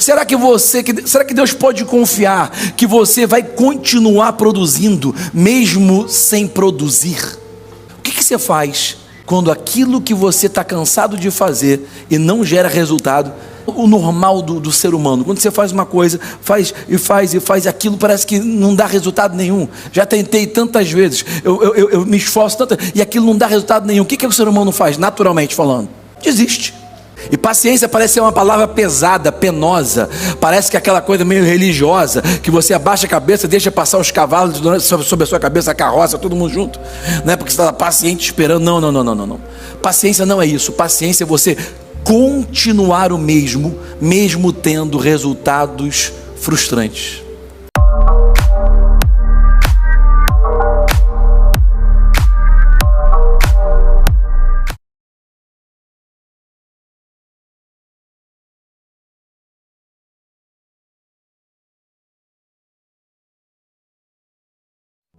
será que Deus pode confiar que você vai continuar produzindo mesmo sem produzir? O que você faz quando aquilo que você está cansado de fazer e não gera resultado? O normal do ser humano, quando você faz uma coisa, faz e aquilo parece que não dá resultado nenhum. Já tentei tantas vezes, eu me esforço tanto e aquilo não dá resultado nenhum. O que o ser humano faz, naturalmente falando? Desiste. E paciência parece ser uma palavra pesada, penosa, parece que é aquela coisa meio religiosa, que você abaixa a cabeça, deixa passar os cavalos sobre a sua cabeça, a carroça, todo mundo junto, né? Porque você está paciente esperando. Não. Paciência não é isso. Paciência é você continuar o mesmo tendo resultados frustrantes.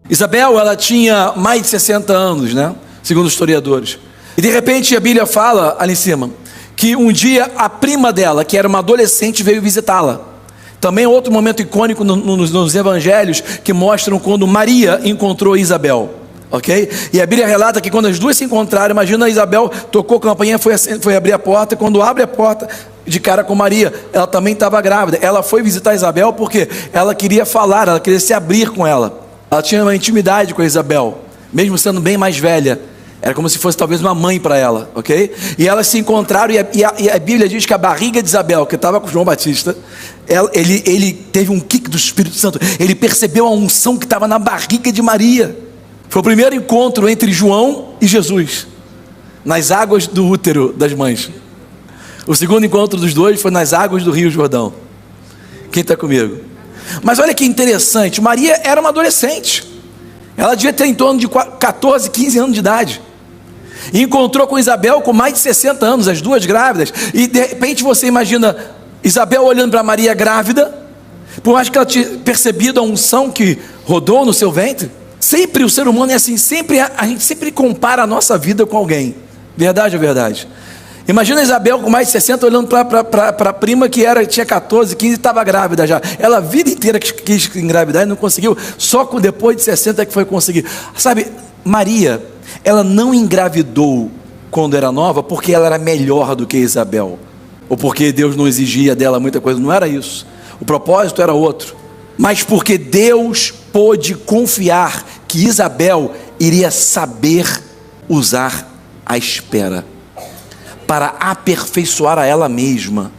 Isabel, ela tinha mais de 60 anos, né? Segundo os historiadores. E de repente a Bíblia fala ali em cima que um dia a prima dela, que era uma adolescente, veio visitá-la. Também outro momento icônico nos evangelhos que mostram quando Maria encontrou Isabel, ok? E a Bíblia relata que quando as duas se encontraram, imagina, Isabel tocou a campainha, foi abrir a porta, e quando abre a porta de cara com Maria, ela também estava grávida. Ela foi visitar Isabel porque ela queria falar, ela queria se abrir com ela. Ela tinha uma intimidade com a Isabel, mesmo sendo bem mais velha. Era como se fosse talvez uma mãe para ela, ok? E elas se encontraram e a Bíblia diz que a barriga de Isabel, que estava com João Batista, ele teve um kick do Espírito Santo. Ele percebeu a unção que estava na barriga de Maria. Foi o primeiro encontro entre João e Jesus, nas águas do útero das mães. O segundo encontro dos dois foi nas águas do Rio Jordão. Quem está comigo? Mas olha que interessante, Maria era uma adolescente. Ela devia ter em torno de 14, 15 anos de idade. E encontrou com Isabel com mais de 60 anos, as duas grávidas. E de repente você imagina Isabel olhando para Maria grávida, por mais que ela tinha percebido a unção que rodou no seu ventre. Sempre o ser humano é assim, a gente sempre compara a nossa vida com alguém. Verdade ou verdade? Imagina Isabel com mais de 60 olhando para a prima que tinha 14, 15 e estava grávida já. Ela a vida inteira quis engravidar e não conseguiu. Só depois de 60 que foi conseguir. Sabe, Maria, ela não engravidou quando era nova porque ela era melhor do que Isabel. Ou porque Deus não exigia dela muita coisa. Não era isso. O propósito era outro. Mas porque Deus pôde confiar que Isabel iria saber usar a espera para aperfeiçoar a ela mesma.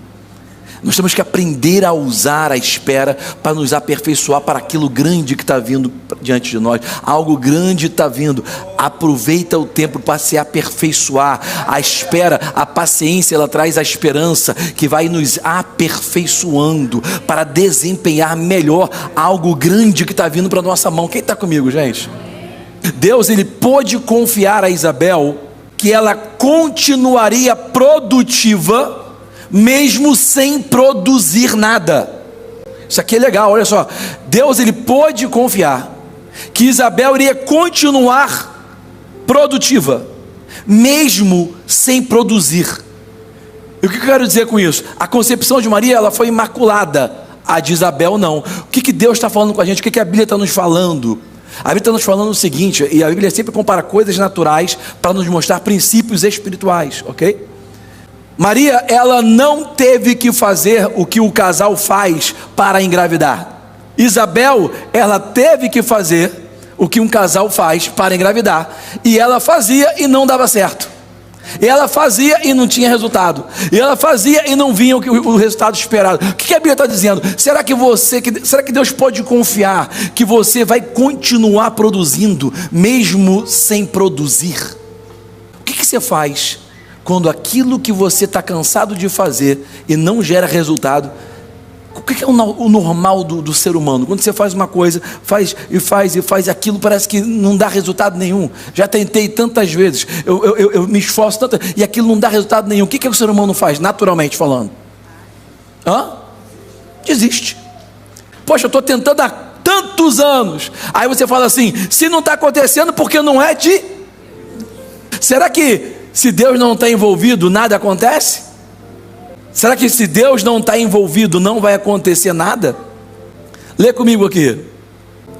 Nós temos que aprender a usar a espera para nos aperfeiçoar para aquilo grande que está vindo diante de nós. Algo grande está vindo. Aproveita o tempo para se aperfeiçoar. A espera, a paciência, ela traz a esperança que vai nos aperfeiçoando para desempenhar melhor algo grande que está vindo para a nossa mão. Quem está comigo, gente? Deus, ele pôde confiar a Isabel que ela continuaria produtiva mesmo sem produzir nada. Isso aqui é legal, olha só. Deus, ele pôde confiar que Isabel iria continuar produtiva mesmo sem produzir. E o que eu quero dizer com isso? A concepção de Maria, ela foi imaculada. A de Isabel não. O que Deus está falando com a gente? O que a Bíblia está nos falando? A Bíblia está nos falando o seguinte, e a Bíblia sempre compara coisas naturais para nos mostrar princípios espirituais, ok? Maria, ela não teve que fazer o que o casal faz para engravidar. Isabel, ela teve que fazer o que um casal faz para engravidar. E ela fazia e não dava certo. E ela fazia e não tinha resultado. E ela fazia e não vinha o resultado esperado. O que a Bíblia está dizendo? Será que Deus pode confiar que você vai continuar produzindo mesmo sem produzir? O que você faz quando aquilo que você está cansado de fazer e não gera resultado? O que é o normal do ser humano? Quando você faz uma coisa, faz e aquilo parece que não dá resultado nenhum. Já tentei tantas vezes, eu me esforço tanto e aquilo não dá resultado nenhum. O que o ser humano faz, naturalmente falando? Desiste. Poxa, eu estou tentando há tantos anos. Aí você fala assim, se não está acontecendo, porque não é de... Será que se Deus não está envolvido, nada acontece? Será que se Deus não está envolvido, não vai acontecer nada? Lê comigo aqui.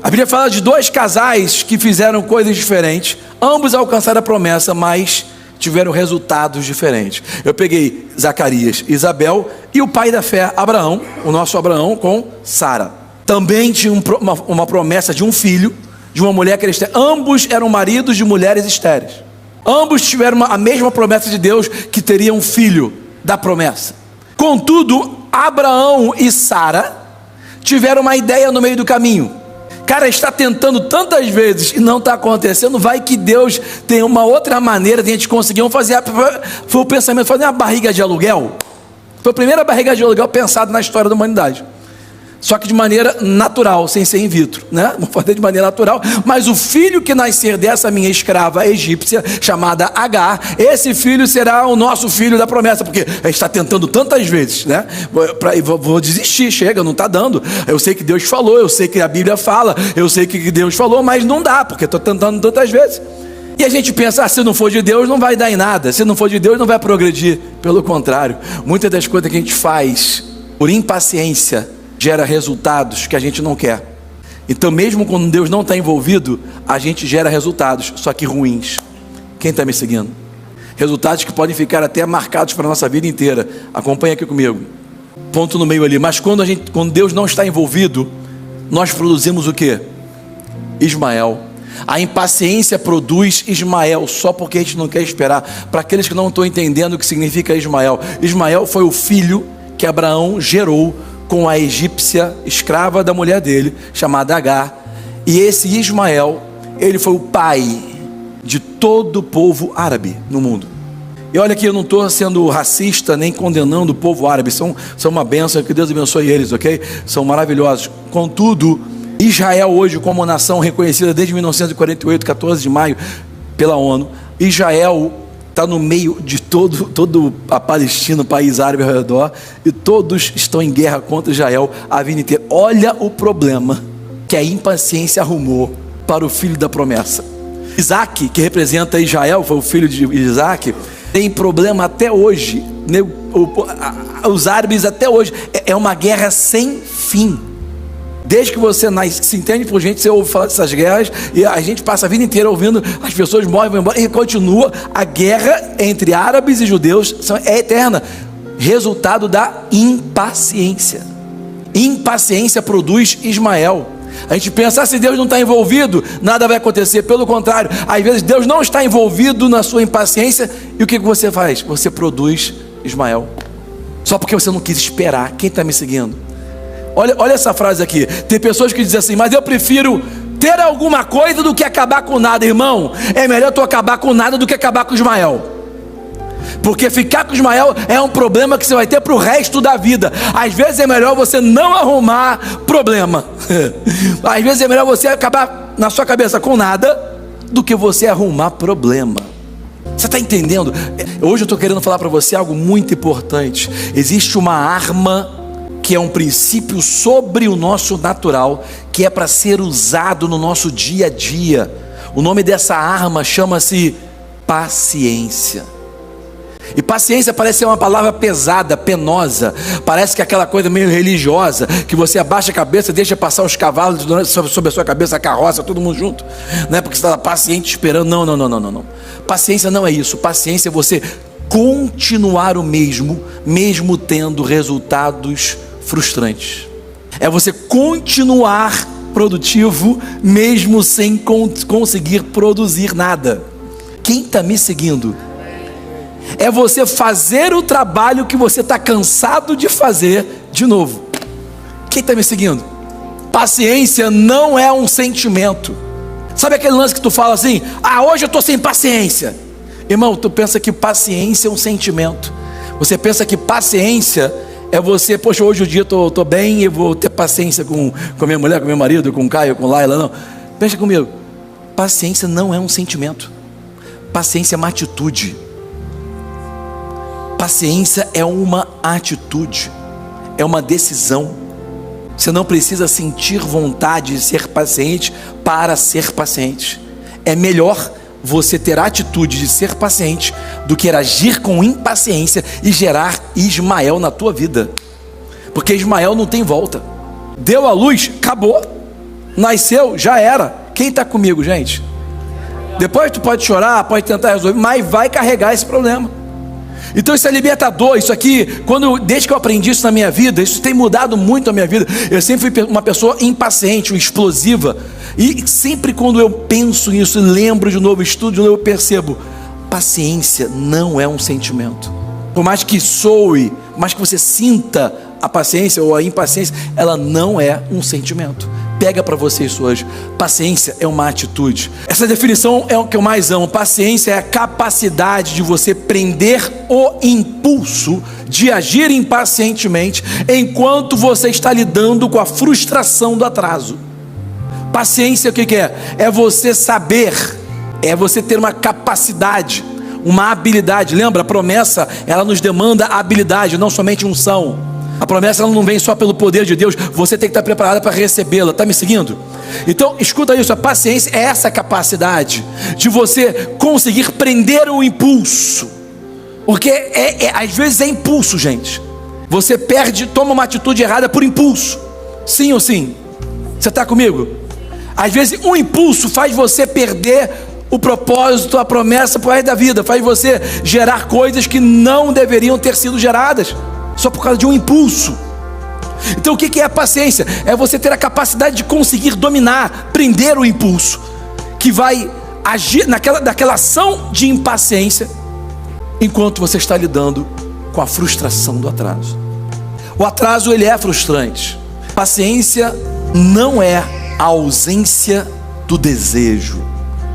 A Bíblia fala de 2 casais que fizeram coisas diferentes. Ambos alcançaram a promessa, mas tiveram resultados diferentes. Eu peguei Zacarias, Isabel e o pai da fé, Abraão, o nosso Abraão com Sara. Também tinha uma promessa de um filho, de uma mulher que ambos eram maridos de mulheres estéreis. Ambos tiveram a mesma promessa de Deus, que teria um filho da promessa. Contudo, Abraão e Sara tiveram uma ideia no meio do caminho. Cara, está tentando tantas vezes e não está acontecendo. Vai que Deus tem uma outra maneira de a gente conseguir. Vamos fazer, foi o pensamento, fazer uma barriga de aluguel. Foi a primeira barriga de aluguel pensada na história da humanidade. Só que de maneira natural, sem ser in vitro, né? Vamos fazer de maneira natural. Mas o filho que nascer dessa minha escrava egípcia, chamada Agar, esse filho será o nosso filho da promessa. Porque a gente está tentando tantas vezes, né? Vou desistir, chega, não está dando. Eu sei que Deus falou, eu sei que a Bíblia fala, eu sei que Deus falou, mas não dá, porque estou tentando tantas vezes. E a gente pensa, se não for de Deus não vai dar em nada, se não for de Deus não vai progredir. Pelo contrário, muitas das coisas que a gente faz por impaciência gera resultados que a gente não quer. Então mesmo quando Deus não está envolvido, a gente gera resultados, só que ruins. Quem está me seguindo? Resultados que podem ficar até marcados para a nossa vida inteira. Acompanha aqui comigo. Ponto no meio ali. Mas quando Deus não está envolvido, nós produzimos o quê? Ismael. A impaciência produz Ismael, só porque a gente não quer esperar. Para aqueles que não estão entendendo o que significa Ismael, Ismael foi o filho que Abraão gerou com a egípcia escrava da mulher dele, chamada Agar. E esse Ismael, ele foi o pai de todo o povo árabe no mundo. E olha que eu não estou sendo racista, nem condenando o povo árabe, são uma bênção, que Deus abençoe eles, ok? São maravilhosos. Contudo, Israel hoje, como nação reconhecida desde 1948, 14 de maio, pela ONU, Israel está no meio de todo a Palestina, o país árabe ao redor, e todos estão em guerra contra Israel a vida inteira. Olha o problema que a impaciência arrumou para o filho da promessa. Isaac, que representa Israel, foi o filho de Isaac, tem problema até hoje. Os árabes até hoje, é uma guerra sem fim. Desde que você nasce, se entende por gente, você ouve falar dessas guerras, e a gente passa a vida inteira ouvindo, as pessoas morrem, vão embora, e continua. A guerra entre árabes e judeus é eterna, resultado da impaciência. Impaciência produz Ismael. A gente pensa, se Deus não está envolvido, nada vai acontecer. Pelo contrário, às vezes Deus não está envolvido na sua impaciência, e o que você faz? Você produz Ismael, só porque você não quis esperar. Quem está me seguindo? Olha essa frase aqui. Tem pessoas que dizem assim, mas eu prefiro ter alguma coisa do que acabar com nada. Irmão, é melhor tu acabar com nada do que acabar com Ismael. Porque ficar com Ismael é um problema que você vai ter para o resto da vida. Às vezes é melhor você não arrumar problema. Às vezes é melhor você acabar na sua cabeça com nada do que você arrumar problema. Você está entendendo? Hoje eu estou querendo falar para você algo muito importante. Existe uma arma que é um princípio sobre o nosso natural, que é para ser usado no nosso dia a dia. O nome dessa arma chama-se paciência. E paciência parece ser uma palavra pesada, penosa, parece que é aquela coisa meio religiosa, que você abaixa a cabeça, deixa passar os cavalos sobre a sua cabeça, a carroça, todo mundo junto, não é porque você está paciente esperando. Não. Paciência não é isso. Paciência é você continuar o mesmo tendo resultados frustrantes. É você continuar produtivo mesmo sem conseguir produzir nada. Quem está me seguindo? É você fazer o trabalho que você está cansado de fazer de novo. Quem está me seguindo? Paciência não é um sentimento. Sabe aquele lance que tu fala assim, hoje eu estou sem paciência. Irmão, tu pensa que paciência é um sentimento. Você pensa que paciência é você, poxa, hoje o dia eu estou bem, eu vou ter paciência com minha mulher, com meu marido, com o Caio, com Laila. Não, pensa comigo. Paciência não é um sentimento. Paciência é uma atitude. Paciência é uma atitude, é uma decisão. Você não precisa sentir vontade de ser paciente para ser paciente. É melhor você ter a atitude de ser paciente do que agir com impaciência e gerar Ismael na tua vida. Porque Ismael não tem volta. Deu a luz, acabou. Nasceu, já era. Quem está comigo, gente? Depois tu pode chorar, pode tentar resolver, mas vai carregar esse problema. Então isso é libertador. Isso aqui, desde que eu aprendi isso na minha vida, isso tem mudado muito a minha vida. Eu sempre fui uma pessoa impaciente, explosiva. E sempre quando eu penso nisso, lembro de novo, estudo de novo, eu percebo: paciência não é um sentimento. Por mais que soe, por mais que você sinta a paciência ou a impaciência, ela não é um sentimento. Pega para você isso hoje. Paciência é uma atitude. Essa definição é o que eu mais amo. Paciência é a capacidade de você prender o impulso de agir impacientemente enquanto você está lidando com a frustração do atraso. Paciência, o que é? É você saber, é você ter uma capacidade, uma habilidade. Lembra, a promessa, ela nos demanda habilidade, não somente unção. A promessa, ela não vem só pelo poder de Deus. Você tem que estar preparado para recebê-la. Está me seguindo? Então escuta isso. A paciência é essa capacidade de você conseguir prender o impulso. Porque às vezes é impulso, gente. Você toma uma atitude errada por impulso. Sim ou sim? Você está comigo? Às vezes um impulso faz você perder o propósito, a promessa para o resto da vida. Faz você gerar coisas que não deveriam ter sido geradas, só por causa de um impulso. Então o que é a paciência? É você ter a capacidade de conseguir dominar, prender o impulso, que vai agir naquela ação de impaciência, enquanto você está lidando com a frustração do atraso. O atraso, ele é frustrante. Paciência não é a ausência do desejo,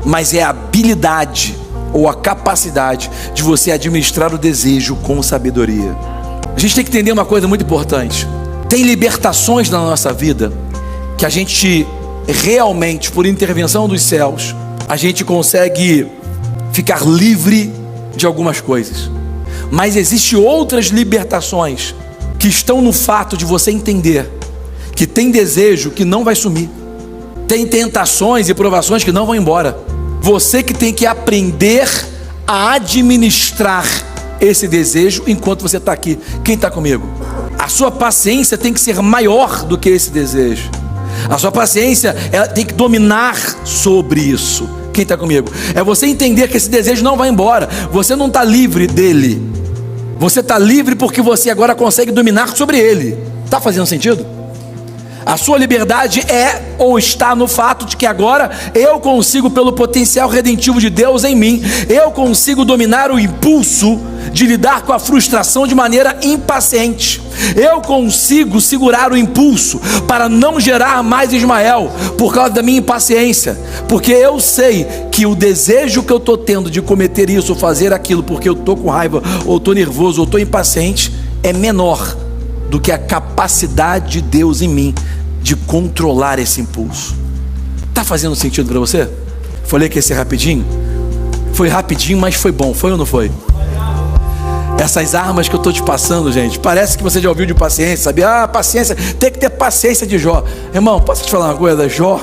mas é a habilidade ou a capacidade de você administrar o desejo com sabedoria. A gente tem que entender uma coisa muito importante. Tem libertações na nossa vida que a gente realmente, por intervenção dos céus, a gente consegue ficar livre de algumas coisas. Mas existem outras libertações que estão no fato de você entender que tem desejo que não vai sumir. Tem tentações e provações que não vão embora. Você que tem que aprender a administrar esse desejo enquanto você está aqui. Quem está comigo? A sua paciência tem que ser maior do que esse desejo. A sua paciência, ela tem que dominar sobre isso. Quem está comigo? É você entender que esse desejo não vai embora. Você não está livre dele. Você está livre porque você agora consegue dominar sobre ele. Está fazendo sentido? A sua liberdade é ou está no fato de que agora eu consigo, pelo potencial redentivo de Deus em mim, eu consigo dominar o impulso de lidar com a frustração de maneira impaciente. Eu consigo segurar o impulso para não gerar mais Ismael por causa da minha impaciência, porque eu sei que o desejo que eu estou tendo de cometer isso ou fazer aquilo porque eu estou com raiva, ou estou nervoso, ou estou impaciente, é menor do que a capacidade de Deus em mim de controlar esse impulso. Está fazendo sentido para você? Falei que ia ser rapidinho? Foi rapidinho, mas foi bom. Foi ou não foi? Essas armas que eu estou te passando, gente, parece que você já ouviu de paciência, sabe? Paciência, tem que ter paciência de Jó. Irmão, posso te falar uma coisa? Jó,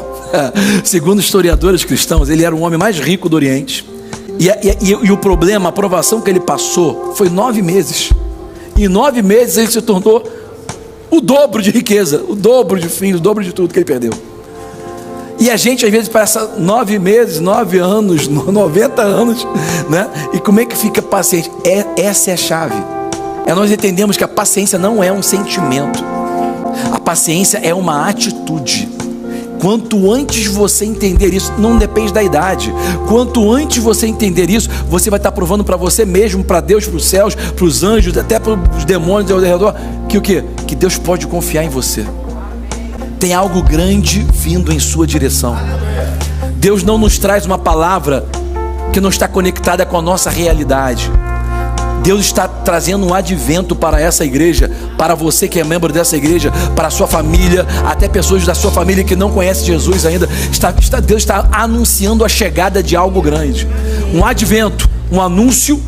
segundo historiadores cristãos, ele era o homem mais rico do Oriente. E o problema, a provação que ele passou foi 9 meses. Em 9 meses ele se tornou o dobro de riqueza, o dobro de filhos, o dobro de tudo que ele perdeu. E a gente às vezes passa 9 meses, 9 anos, 90 anos, né? E como é que fica paciente? Essa é a chave. Nós entendemos que a paciência não é um sentimento. A paciência é uma atitude. Quanto antes você entender isso, não depende da idade. Quanto antes você entender isso, você vai estar provando para você mesmo, para Deus, para os céus, para os anjos, até para os demônios ao redor, que o quê? Que Deus pode confiar em você. Tem algo grande vindo em sua direção. Deus não nos traz uma palavra que não está conectada com a nossa realidade. Deus está trazendo um advento para essa igreja, para você que é membro dessa igreja, para a sua família, até pessoas da sua família que não conhecem Jesus ainda. Deus está anunciando a chegada de algo grande. Um advento, um anúncio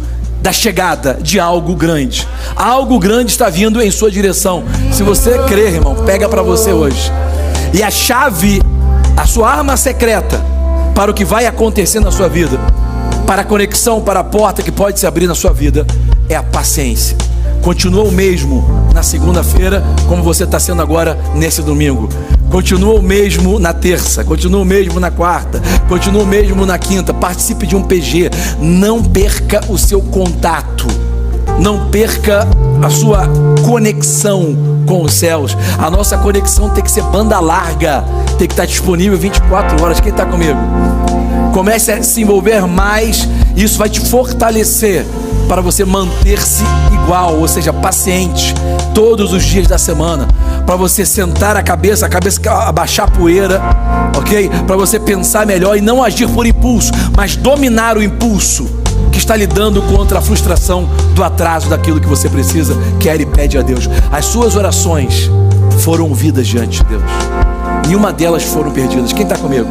da chegada de algo grande. Algo grande está vindo em sua direção. Se você crer, irmão, pega para você hoje. E a chave, a sua arma secreta para o que vai acontecer na sua vida, para a conexão, para a porta que pode se abrir na sua vida, é a paciência. Continua o mesmo na segunda-feira, como você está sendo agora nesse domingo. Continua o mesmo na terça, continua o mesmo na quarta, continua o mesmo na quinta. Participe de um PG. Não perca o seu contato. Não perca a sua conexão com os céus. A nossa conexão tem que ser banda larga, tem que estar disponível 24 horas. Quem está comigo? Comece a se envolver mais. Isso vai te fortalecer para você manter-se igual, ou seja, paciente todos os dias da semana, para você sentar a cabeça abaixar a poeira, ok? Para você pensar melhor e não agir por impulso, mas dominar o impulso que está lidando contra a frustração do atraso daquilo que você precisa, quer e pede a Deus. As suas orações foram ouvidas diante de Deus, nenhuma delas foram perdidas. Quem está comigo?